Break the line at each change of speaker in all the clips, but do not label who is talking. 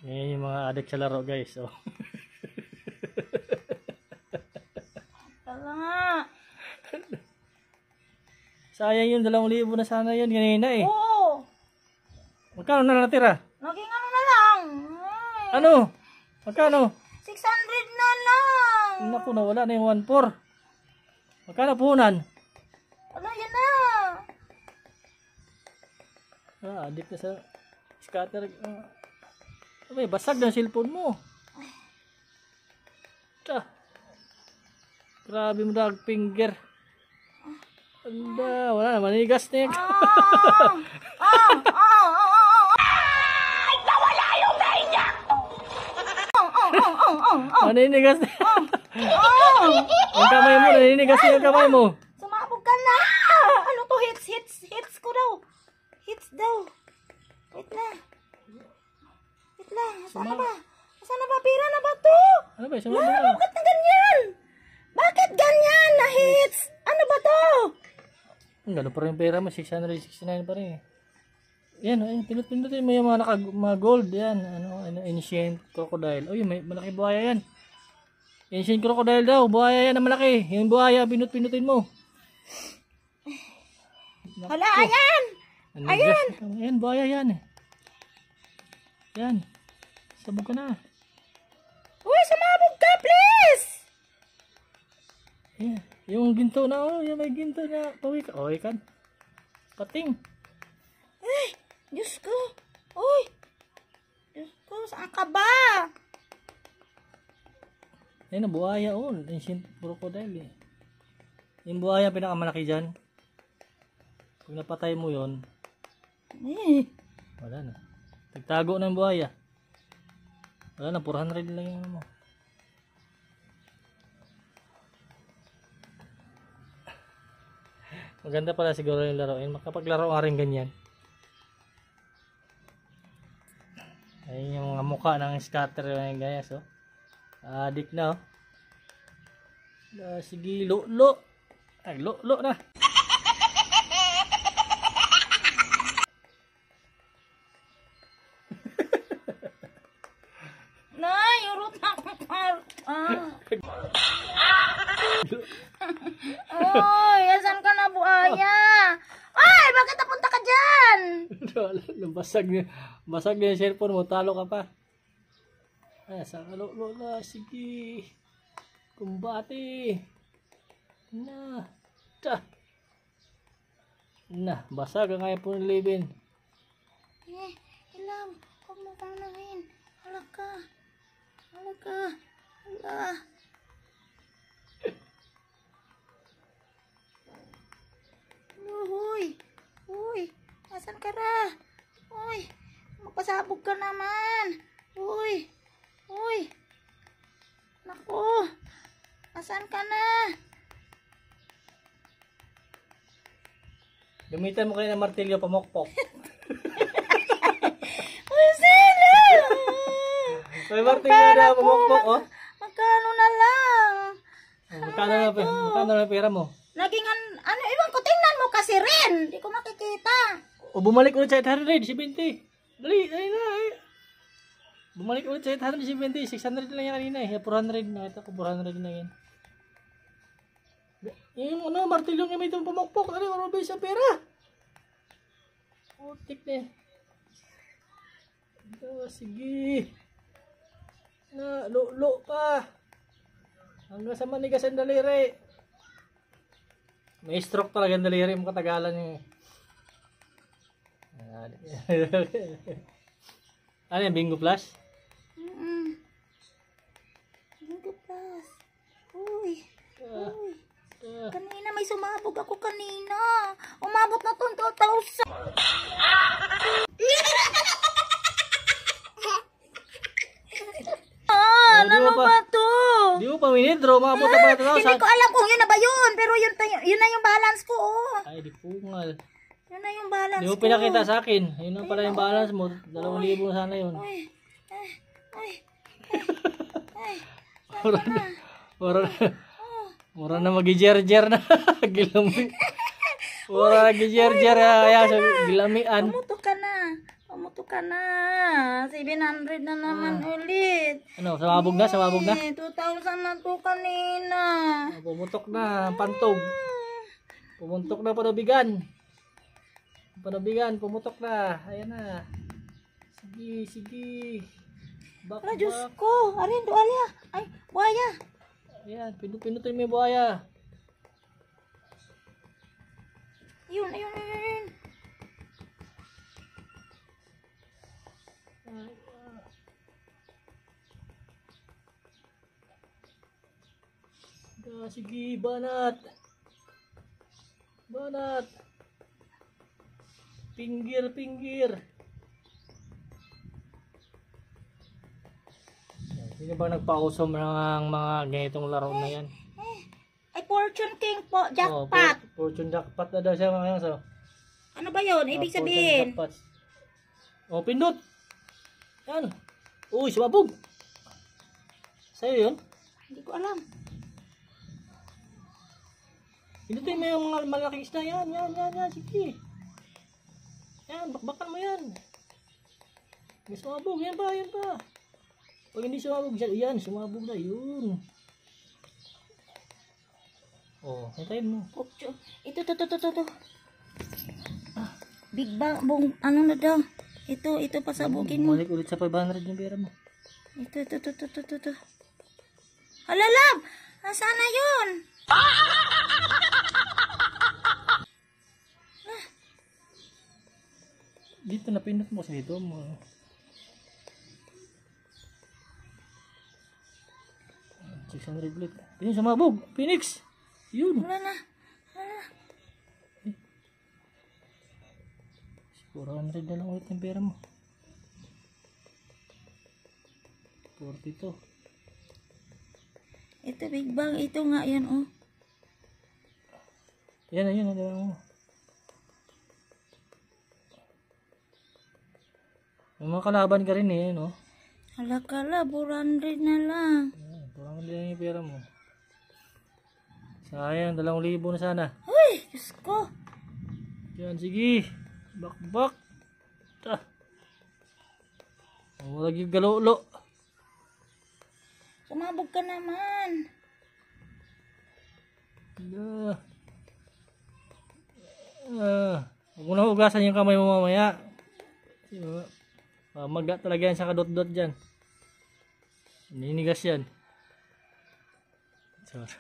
Yan yung mga adik sa laro guys. Oh.
Tala nga.
Sayang yun, 2,000 na sana yun kanina eh.
Oo.
Magkano na natira?
Naging ano na lang. Ay.
Ano? Magkano?
600 na lang.
Naku, nawala na yung 1,400. Magkano puhunan?
Wala, yan na.
Adik na sa scatter. Abay, basag na yung cellphone mo. Grabe mo dag finger. Anda, wala na, manigas na yan.
Nawala yung kanya.
Maninigas na yan. Ang kamay mo, naninigas na yung kamay mo.
Sumabog ka na. Ano to? Hits ko daw. Hits daw. Wait na. Wait lang. Saan na ba? Saan na ba? Pira na ba to?
Ano ba? Sumabog na.
Bakit na ganyan? Bakit ganyan na hits? Ano ba to?
Ang gano'n pa rin yung pera mo, 669 pa rin eh. Yan, pinut-pinutin mo yung mga gold, yan. Ancient crocodile. Oh, yun, may malaki buhaya yan. Ancient crocodile daw, buhaya yan na malaki. Yung buhaya, pinut-pinutin mo.
Hala, ayan! Ayan!
Ayan, buhaya yan eh. Yan. Sabog ka na.
Uy, sumabog ka, please!
Ayan. Yung ginto na, oh, yung may ginto na. Pawik. Oh, ikan. Pating.
Ay, Diyos ko. Uy. Diyos ko, saan ka ba?
Ayan, buhaya, oh. Ancient crocodile eh. Yung buhaya pinakamalaki dyan. Pag napatay mo yon, wala na. Tagtago ng buhaya. Wala na, 400 lang yung ano mo. Maganda pala siguro yung laruin. Makapaglaro ka rin ganyan. Ayun yung mga mukha ng scatter yung gayas, oh. Adik na, oh. Sige, lo. Ay, lo na.
Nay, urot na ako. Oy, asan ka na, buhaya? Ay, bakit napunta ka dyan?
Basag na yung cellphone mo, talo ka pa. Ay, sa lo na, sige. Kumbati. Na. Basag ang kaya po ng libin.
Ilam, huwag mo kang nangin. Hala ka. Hala. Uy, asan ka na? Uy, magpasabog ka naman. Uy, naku, asan ka na?
Gamitan mo kayo ng martilyo, pamokpok.
Uy, sila!
May martilyo na pamokpok, oh.
Magkano na lang?
Magkano na pera mo?
Naging iwan ko, tingnan mo kasi rin. Hindi ko makikita.
O bumalik ulit sa 870. Dali na eh. Bumalik ulit sa 870. 600 lang yan kanina eh. 400 na. Ito ko 400 na yan. Yung martilyong gamitin mo pumokpok. Ano ba sa pera? Putik na eh. Sige. Lo pa. Hanggang sa manigas ang daliri. May stroke talaga ang daliri mo katagalan eh. Ano yan? Bingo Plus?
Bingo Plus. Uy. Kanina may sumabog ako kanina. Umabot na to 2,000. Ano ba to?
Di mo pa minidro, umabot na pala 2,000.
Hindi ko alam kung yun na ba yun. Pero yun na yung balance ko. Oh.
Ay, di pungal.
Yun na yung balance ko.
Di mo pinakita sa akin. Yun na pala yung balance mo. 2,000 sana yun. Mura na mag-jerjer na. Gilami. Mura na mag-jerjer. Kaya sa gilamian.
Pamuto ka na. 700 na naman ulit.
Ano, sumabog na, sumabog na.
2,000 na to kanina.
Pumutok na, ang pantog. Pumuntok na panabigan. Panabigan, pumutok na. Ayan na. Sige, sige. Bak,
Ala, Diyos ko. Arin, doalya. Ay, buhaya.
Ayan, pinutin mo yung buhaya.
Ayun, ayun, ayun, ayun.
Sige, banat. Banat. Pinggir, pinggir. Sino ba nagpa-awesome ng mga ganitong laro na yan?
Ay, Fortune King po.
Oh,
Jackpot.
Fortune jackpot na daw siya mga so.
Ano ba yun? Ibig
Fortune
sabihin.
jackpot. Oh, pindot. Yan. Uy, sumabog. Sa'yo yun?
Hindi ko alam.
Pindutin mo yung mga malaking isda. Yan, yan, yan, yan. Sige. Yan, bakbakan mo yan. May sumabog. Yan pa, yan pa. Pag hindi sumabog dyan, yan, sumabog na. Yun. Oh, hintayin mo.
Ito. Big Bang, ano na daw? Ito pasabugin mo.
Balik ulit sa 500 yung pera mo.
Ito. Hala, love! Nasaan na yun?
Dito na pinot mo kasi dito mo. Ah, 600 ulit. Yun, sumabog. Phoenix. Yun.
Wala na.
400 na lang ulit yung pera mo. 42.
Ito, Big Bang. Ito nga yan, oh.
Yan na yun. Ano mo. May mga kalaban ka rin eh, no?
Hala ka la, 400 na lang.
Ayan, 400 na yung pera mo. Sayang, 2,000 na sana.
Uy, Diyos ko.
Yan, sige. Bakbak. Ta. Wala yung galolo.
Sumabog ka naman.
Huwag mo na hugasan yung kamay mo mamaya. Maga talaga yan sa kadot-dot dyan. Ninigas yan. Sorry.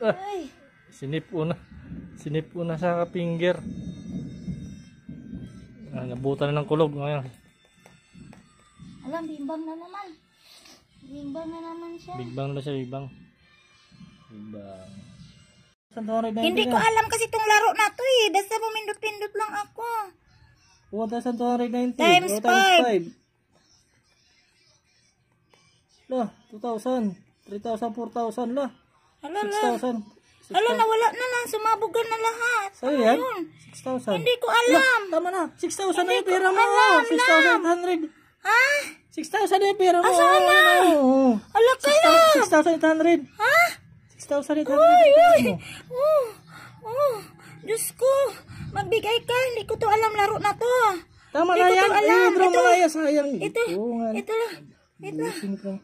Ay,
Sinip una sa finger. Nabutan na ng kulog ngayon.
alam, bimbang na naman. Bimbang na naman siya.
Big Bang na siya, Big Bang. Big Bang. Saan to, Red?
Hindi ko alam kasi itong laro na to eh. Basta pumindot-pindot lang ako.
Pumunta saan to, Red? 90.
Times 5.
Lah, 2,000. 3,000, 4,000 lah.
Hala,
6,000.
Hala, nawala na lang. Sumabugan na lahat.
Sa'yo
Ano
yan?
yun?
6,000.
Hindi ko alam.
Tama na. 6,000 na yung
Hindi ko
pera mo.
alam,
6,800.
Ha?
6,000 na yung pera mo.
Asan na?
Oo.
Hala kayo.
6,800.
Ha?
6,800.
Uy. Diyos ko. Magbigay ka. Hindi ko to alam laro na to.
Tama
Hindi
na
ko
yan.
to alam.
Draw mo
Ito.
na yan. Sayang.
Ito.
Oo nga.
Ito lang. Ito.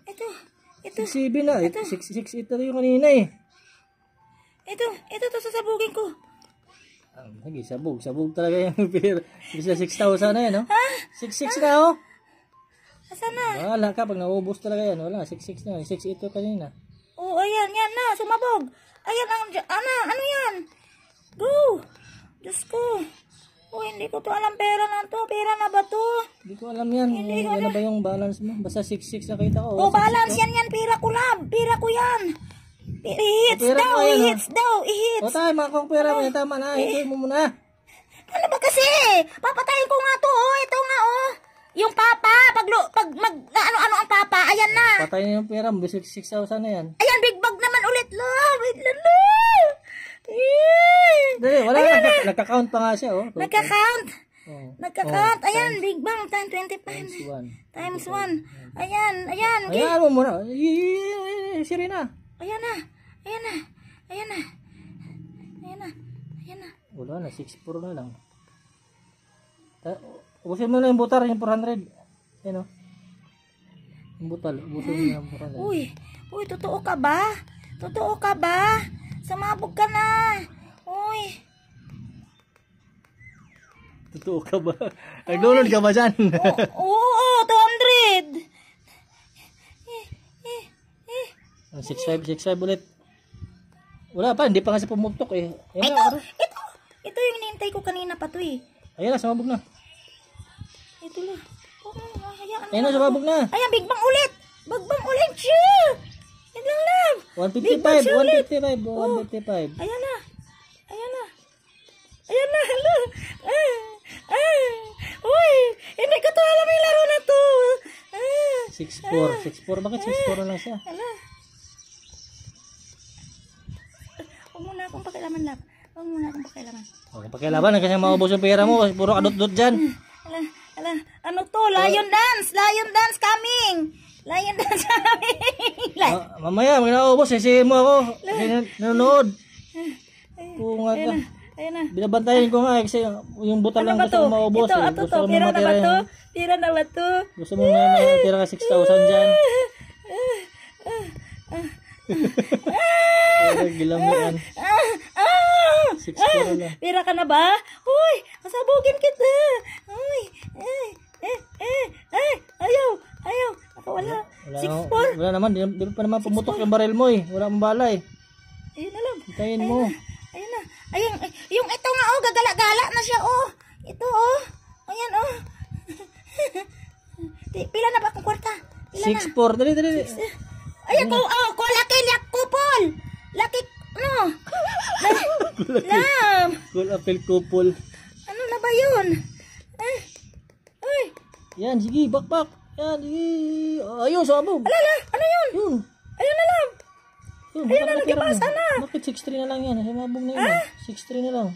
Ito. Ito.
6,7 na. 6,8 na yung kanina eh.
Ito to sasabugin ko.
Lagi, sabog talaga yung pera. Bisa 6,000 na yan, no? 6,600 na, oh.
Asan na?
Wala ka, pag naubos talaga yan, wala, 6,600 na, 6,800 kanina.
Oh, ayan, yan na, sumabog. Ayan, ano yan? Go! Diyos ko. Oh, hindi ko to alam pera na to. Pera na ba to?
Hindi ko alam yan, ano ba yung balance mo? Basta 6,600 nakita ko.
Oh, balance yan, pera ko lang. Pera ko yan. I-hits
pera
daw,
ko yan,
i-hits daw, i-hits.
O tayo, mga kong pera mo yan, tama na, ito mo muna.
Ano ba kasi? Papatayin ko nga to, oh. Ito nga, oh. Yung papa, ano ang papa, ayan na.
Patay na yung pera mo, 6,000 na yan.
Ayan, big bag naman ulit, lo. Wait lang, lo.
Dali, wala na, nagka-count pa nga siya, oh.
Nagka-count.
Oh.
Nagka-count. Ayan, big bang, time 25.
Times 1.
Times 1. Ayan.
Ayan mo muna. Siri na.
Ayan na. Ayan na. Ayan na. Ayan na.
Wala na, 6-4 na lang. Ubusin mo na yung butar, yung 400. Ayan o. Yung butal, ubusin mo na yung 400.
Uy, totoo ka ba? Totoo ka ba? Sumabog ka na. Uy.
Totoo ka ba? Nag-download ka ba dyan?
Oo, 200.
6.5 ulit. Wala pa, hindi pa kasi pumutok eh. Ayan na,
Ito yung hinihintay ko kanina pa to eh.
ayan na, sumabog na.
Ito lang. Hayaan
Ayan na, sumabog na.
Ayan, Big Bang ulit. Big Bang ulit siya. Yan lang lang.
155.
Ayan na. Ayan na. Ayan na. Hala. Uy, hindi ko to alam yung laro na to.
6.4. Bakit 6.4 na lang siya?
Hala. Huwag muna akong pakilaman, love. Huwag muna akong pakilaman.
Okay, pakilaban kasi maubos yung pera mo. Puro kadot-dot dyan.
Hala. Ano to? Lion dance. Lion dance coming. Lion dance coming.
Mamaya, mag naubos. Sisihin mo ako. Kasi nanonood. Oo nga ka.
Ayan na.
Binabantayan ko nga kasi yung butal lang gusto mo maubos.
Ito,
Gusto mo
pira na ba
matira
to?
yan.
Pira na ba to?
Gusto mo nga matira ka 6,000 dyan. Gilam mo yan. 6.4 lang.
Pira ka na ba? Uy, masabugin kita. Uy, ayaw. Ako wala. 6-4.
Wala naman. Di pa naman pumutok yung baril mo eh. Wala mong bala eh.
Ayun na lang.
Hintayin mo.
Ayun na. Ayun, yung ito nga oh, gagala-gala na siya oh. Ito oh. Ayan oh. Pila na ba akong kwarta? Pila na.
6.4. Dali.
Ayan ko, laki kupol. Laki, ano? Lam.
Cool apel kupol.
Ano na ba yun? Ay.
Yan, sige, bakbak. Yan, sige. Ayun, sabog.
Alala, ano yun?
Yun.
Ayun na lang.
Yun,
Ayun na,
bakit
nagipasa
mo?
na.
Bakit 6.3 na lang yan? Sumabog na yun. 6.3 na lang.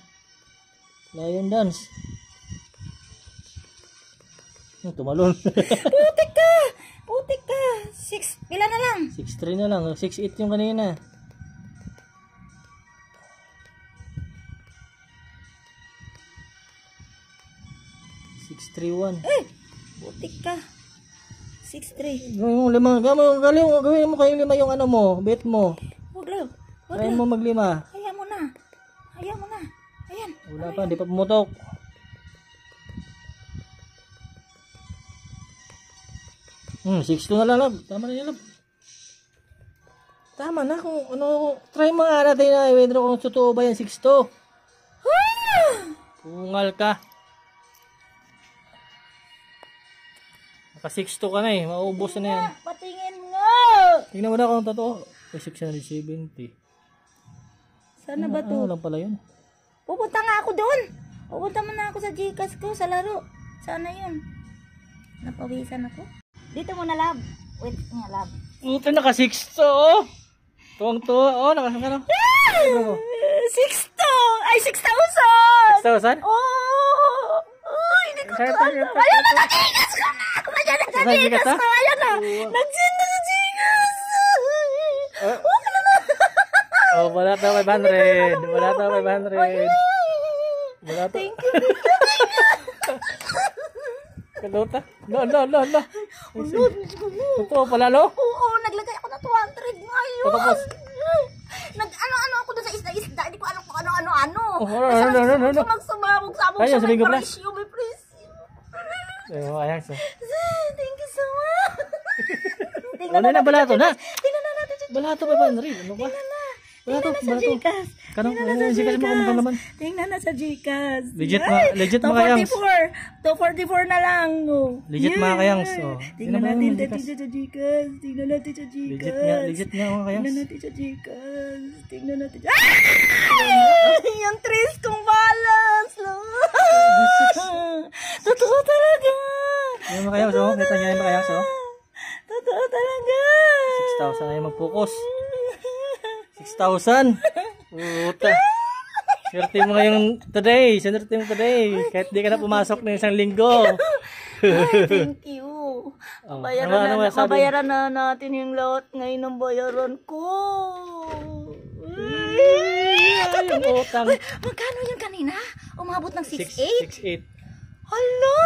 Lion dance. Tumalon.
Putik ka. 6, pila na lang.
6.3 na lang. 6.8 yung kanina.
Putik ka. 6-3.
Gawin mo lima. Gawin mo kayong lima yung ano mo. Bet mo.
Huwag lang.
Try mo maglima.
Hayaan mo na. Ayan.
Wala pa, hindi pa pumutok. 6-2 na lang, love. Tama na yan, love. Tama na kung ano. Try mo nga natin na i-withdraw kung totoo ba yan 6-2. Pungal ka. Naka 6-2 ka na eh. Maubos na yan.
Patingin nga.
Tingnan mo na kung totoo. 670.
Sana ba to?
Ano lang pala yun?
Pupunta nga ako doon. Pupunta muna ako sa Gcash ko sa laro. Sana yun. Napawisan ako. Dito muna, lab. Wait nga, lab.
Puta, naka 6-2 oh. Tuwang-tuwa. Oh, naka ano?
6 to! Ay, 6,000!
6,000?
Oh! Uy, hindi ko to
Saan
alam.
tayo?
Ayan na, nag-Gcash ko na! Ayan na,
Saan
nag-Gcash
Gcash,
ko. Ayan na. Nag-send na sa Gcash. Huwag na na.
Oh, wala tayo 500. Wala tayo 500. Wala tayo.
Thank you.
Kalota? No. Totoo pala, no?
Oo, naglagay ako na 200 ngayon.
Tapos?
Nag-ano ako doon sa isda. Hindi ko alam kung ano.
Oh, ano.
Magsumabog-sabog
Ayun,
siya.
sabihin ko pala.
May presyo.
Ayan, so.
Thank you so much.
Ano na, balato na?
Tingnan na natin siya.
Balato 500. Ano ba? Balato.
Gcash.
Kanang
Tingnan na sa
Gcash mo kung naman.
Tingnan na sa Gcash.
Legit mga kayangs.
244 na lang. Oh.
Legit mga kayangs. Oh.
Tingnan natin sa Gcash. Tingnan natin sa Gcash.
Legit nga mga kayangs.
Tingnan natin sa Gcash. Tingnan natin. Ah! Yung trace kong balance. Totoo talaga.
Yung mga kayangs, oh. Kita niya yung mga kayangs, oh.
Totoo talaga.
6,000 na yung mag-focus. 6,000. Puta. Swerte mo ngayong today. Swerte mo today. Kahit di ka na pumasok ng isang linggo.
Ay, thank you.
Oh,
Mabayaran na natin yung lahat ngayon ng bayaran ko.
ng utang.
Uy, magkano yun kanina? Umabot ng 6.8?
6.8.
Hala!